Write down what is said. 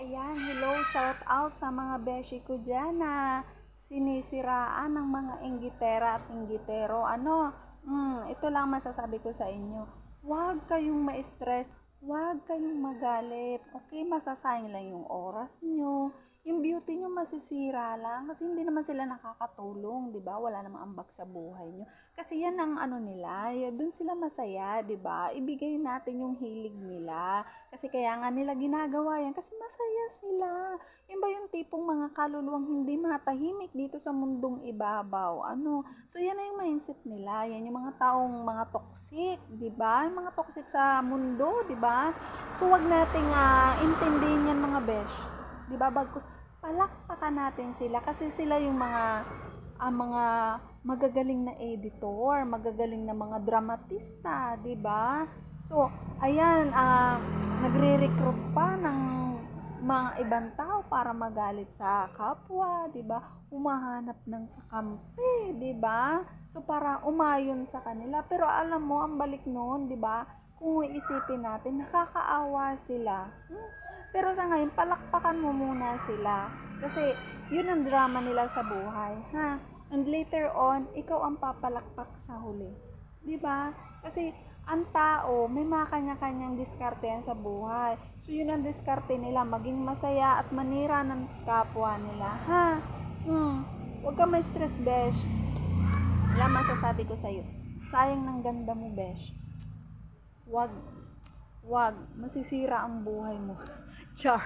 Ayan, hello, shout out sa mga beshi ko dyan na sinisiraan ng mga inggitera at inggitero. Ito lang masasabi ko sa inyo. Huwag kayong ma-stress, huwag kayong magalit. Okay, masasayang lang yung oras nyo. Yung beauty nyo masisira lang kasi hindi naman sila nakakatulong, 'di ba? Wala namang ambag sa buhay nyo. Kasi yan ang nila, doon sila masaya, 'di ba? Ibigay natin yung hilig nila. Kasi kaya nga nila ginagawa yan kasi masaya sila. Yun ba yung tipong mga kaluluwang hindi matahimik dito sa mundong ibabaw? So yan na yung mindset nila. Yan yung mga taong mga toxic, 'di ba? Yung mga toxic sa mundo, 'di ba? So wag nating intindihin yan mga besh. 'Di ba? Bagkus palakpakan natin sila kasi sila yung mga magagaling na editor, magagaling na mga dramatista, 'di ba? So, ayan, nagre-recruit pa ng mga ibang tao para magalit sa kapwa, 'di ba? Humahanap ng kakampi, 'di ba? So para umayon sa kanila. Pero alam mo, ang balik noon, 'di ba? Kung iisipin natin, nakakaawa sila. Pero sa ngayon, palakpakan mo muna sila. Kasi yun ang drama nila sa buhay, ha? And later on, ikaw ang papalakpak sa huli. 'Di ba? Kasi ang tao, may mga kanya-kanyang diskarte yan sa buhay. So yun ang diskarte nila, maging masaya at manira ng kapwa nila, ha? Huwag ka ma-stress, besh. Wala masasabi ko sa'yo. Sayang ng ganda mo, besh. Wag, masisira ang buhay mo. Char.